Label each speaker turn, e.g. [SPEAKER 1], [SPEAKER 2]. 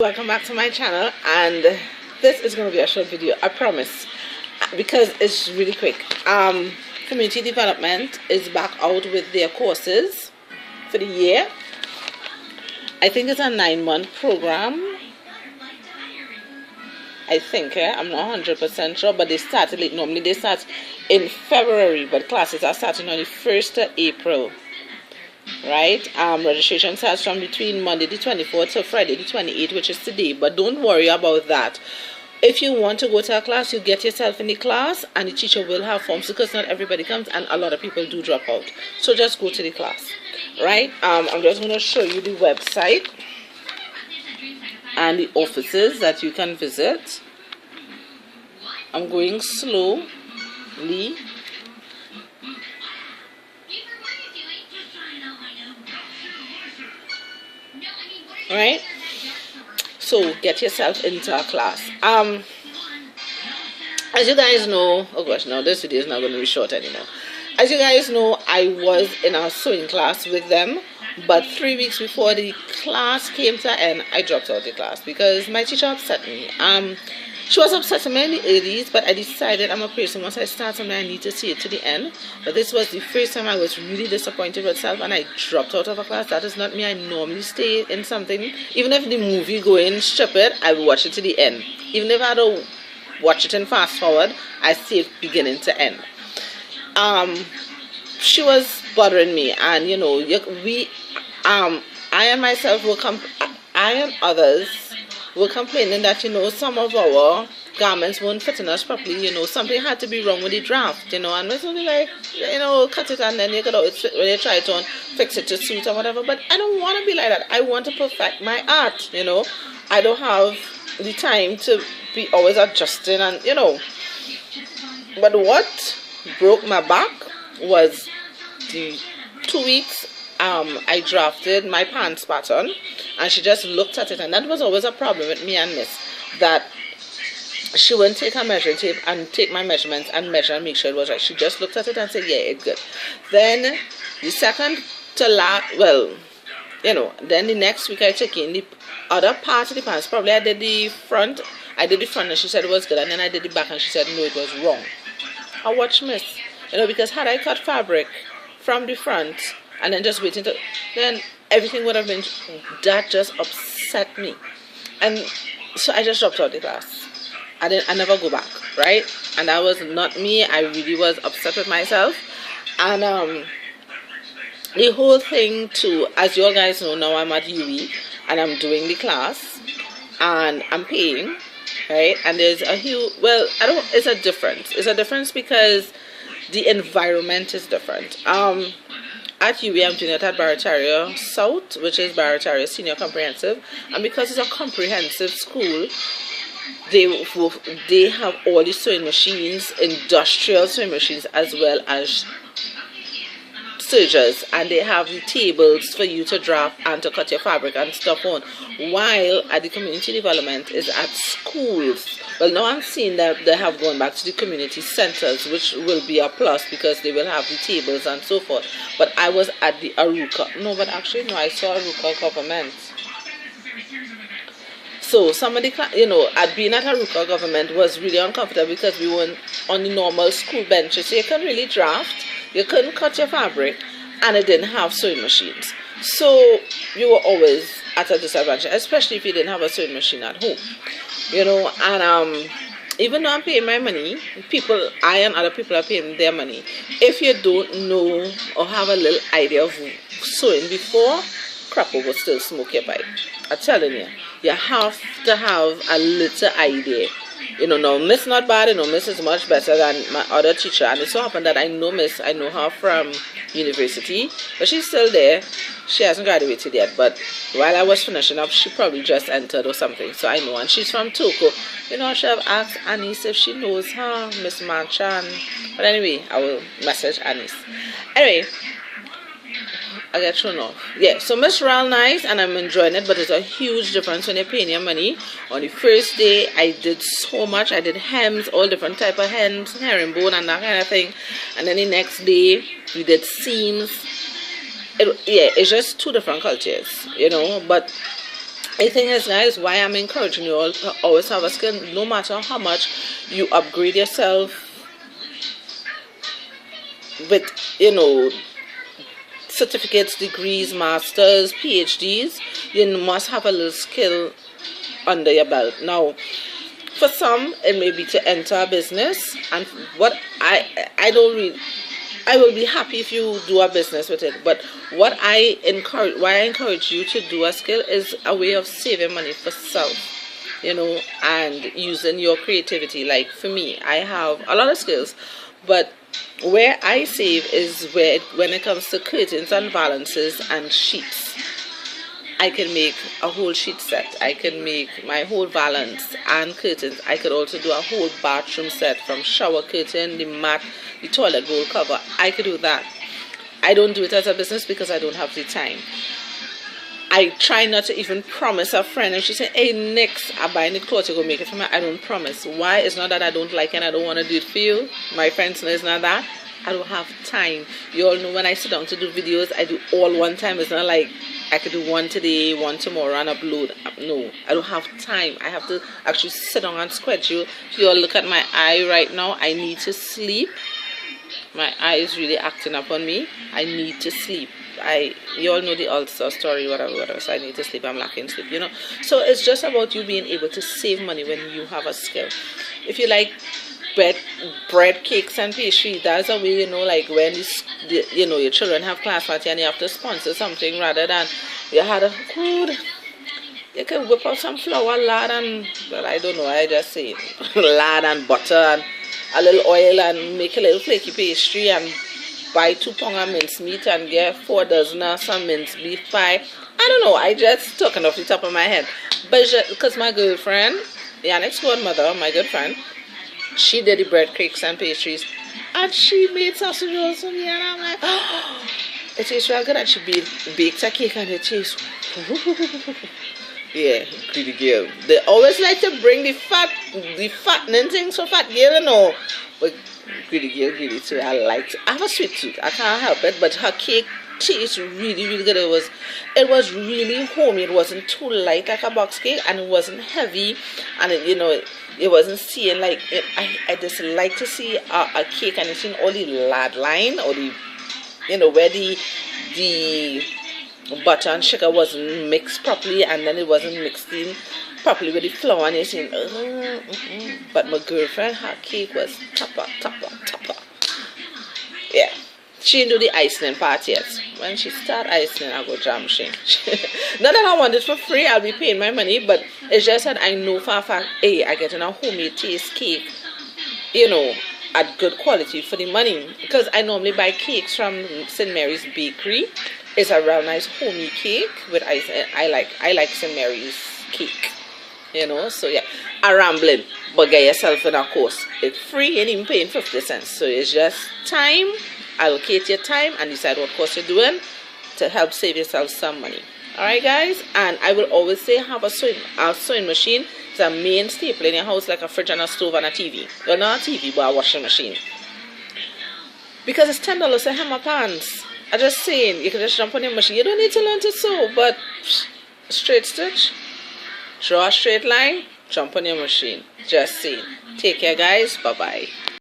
[SPEAKER 1] Welcome back to my channel, and this is going to be a short video, I promise, because it's really quick. Community development is back out with their courses for the year. I think it's a 9-month program. I think, I'm not 100% sure, but they started late. Normally they start in February, but classes are starting on the 1st of April. Right? Registration starts from between Monday the 24th to Friday the 28th, which is today. But don't worry about that. If you want to go to a class, you get yourself in the class, and the teacher will have forms, because not everybody comes, and a lot of people do drop out. So just go to the class. Right? I'm just going to show you the website and the offices that you can visit. I'm going slowly. Right, so get yourself into a class. As you guys know, oh gosh, no, this video is not going to be short anymore. As you guys know, I was in a sewing class with them, but 3 weeks before the class came to an end, I dropped out the class because my teacher upset me. She was upset in many areas, but I decided I'm a person, once I start something, I need to see it to the end. But this was the first time I was really disappointed with myself, and I dropped out of a class. That is not me. I normally stay in something. Even if the movie going stupid, I will watch it to the end. Even if I don't watch it in fast forward, I see it beginning to end. She was bothering me, and you know, I and myself will I and others were complaining that, you know, some of our garments weren't fitting us properly. You know, something had to be wrong with the draft, you know, and it's only like, you know, cut it and then you could always when you try it on, fix it to suit or whatever. But I don't want to be like that. I want to perfect my art, you know. I don't have the time to be always adjusting, and you know. But what broke my back was the 2 weeks I drafted my pants pattern, and she just looked at it, and that was always a problem with me and Miss, that she wouldn't take her measuring tape and take my measurements and measure and make sure it was right. She just looked at it and said, yeah, it's good. Then the second to last, well, you know, then the next week I took in the other part of the pants. Probably I did the front and she said it was good, and then I did the back and she said no, it was wrong. I watched Miss, you know, because had I cut fabric from the front and then just waiting to, then everything would have been, that just upset me. And so I just dropped out the class. I never go back, right? And that was not me. I really was upset with myself. And the whole thing too, as you all guys know, now I'm at UE and I'm doing the class and I'm paying, right? And there's a huge, well, it's a difference. It's a difference because the environment is different. At UE, I'm doing it at Barataria South, which is Barataria Senior Comprehensive, and because it's a comprehensive school, they have all the sewing machines, industrial sewing machines, as well as sergers, and they have the tables for you to draft and to cut your fabric and stuff on, while at the community development is at schools. Well, now I'm seeing that they have gone back to the community centers, which will be a plus because they will have the tables and so forth. But I was at the Aruka, no, but actually no, I saw Aruka government. So somebody, you know, being at Aruka government was really uncomfortable because we weren't on the normal school benches, so you couldn't really draft, you couldn't cut your fabric, and it didn't have sewing machines. So you were always at a disadvantage, especially if you didn't have a sewing machine at home, you know. And even though I'm paying my money, I and other people are paying their money. If you don't know or have a little idea of sewing before, crap will still smoke your pipe. I'm telling you, you have to have a little idea. You know, now Miss not bad, you know, Miss is much better than my other teacher, and it so happened that I know Miss, I know her from university, but she's still there. She hasn't graduated yet, but while I was finishing up, she probably just entered or something, so I know, and she's from Toko. You know, I should have asked Anise if she knows her, Miss Manchan, but anyway, I will message Anise. Anyway, I get thrown off. Yeah, so Miss real nice and I'm enjoying it, but it's a huge difference when you're paying your money. On the first day, I did so much. I did hems, all different type of hems, herringbone and that kind of thing. And then the next day, we did seams. It's just two different cultures, you know, but The thing is, guys, why I'm encouraging you all to always have a skill, no matter how much you upgrade yourself with, certificates, degrees, masters, PhDs, you must have a little skill under your belt. Now, for some, it may be to enter a business, and what I don't really, I will be happy if you do a business with it. But why I encourage you to do a skill is a way of saving money for self, and using your creativity. Like for me, I have a lot of skills, but where I save is when it comes to curtains and balances and sheets. I can make a whole sheet set. I can make my whole valance and curtains. I could also do a whole bathroom set, from shower curtain, the mat, the toilet bowl cover. I could do that. I don't do it as a business because I don't have the time. I try not to even promise a friend. If she say, hey, next, I buy the clothes, you go make it for me. I don't promise. Why? It's not that I don't like it and I don't want to do it for you. My friends know it's not that. I don't have time. You all know when I sit down to do videos, I do all one time. It's not like I could do one today, one tomorrow, and upload. No, I don't have time. I have to actually sit down and schedule. If you all look at my eye right now, I need to sleep. My eye is really acting up on me. I need to sleep. You all know the ulcer story, whatever. So I need to sleep. I'm lacking sleep, So it's just about you being able to save money when you have a skill. If you like bread, cakes, and pastry, that's a way, like when your children have class party and you have to sponsor something rather than you had a food. You can whip out some flour, lard, and, well, I don't know, I just say lard and butter and a little oil and make a little flaky pastry and buy 2 pounds of minced meat and get 4 dozen of some minced beef pie. I don't know, I just talking off the top of my head. But because my girlfriend, Yannick's godmother, my good friend, she did the bread, cakes, and pastries, and she made sausage rolls for me, and I'm like, oh, it tastes real good. And she baked a cake, and it tastes, yeah, greedy girl. They always like to bring the fattening things for fat girl, but greedy girl, greedy too. I have a sweet tooth. I can't help it, but her cake tastes really, really good. It was really homey. It wasn't too light like a box cake, and it wasn't heavy, and it wasn't seeing like it. I just like to see a cake and it's in all the lard line, or the where the butter and sugar wasn't mixed properly, and then it wasn't mixed in properly with the flour, and you're saying, but my girlfriend, her cake was topper. Yeah. She didn't do the icing part yet. When she start icing, I'll go jam machine. Not that I want it for free, I'll be paying my money, but it's just that I know for a fact, hey, I get a homemade taste cake, at good quality for the money. Because I normally buy cakes from St. Mary's Bakery. It's a real nice homey cake with ice. I like St. Mary's cake, so yeah. I'm rambling, but get yourself in a course. It's free, you ain't even paying 50 cents. So it's just time. Allocate your time and decide what course you're doing to help save yourself some money. Alright, guys, and I will always say have a sewing machine. It's a main staple in your house, like a fridge and a stove and a TV. Well, not a TV, but a washing machine, because it's $10 a hem of pants. I'm just saying, you can just jump on your machine. You don't need to learn to sew, but straight stitch, draw a straight line, jump on your machine. Just saying. Take care, guys. Bye bye.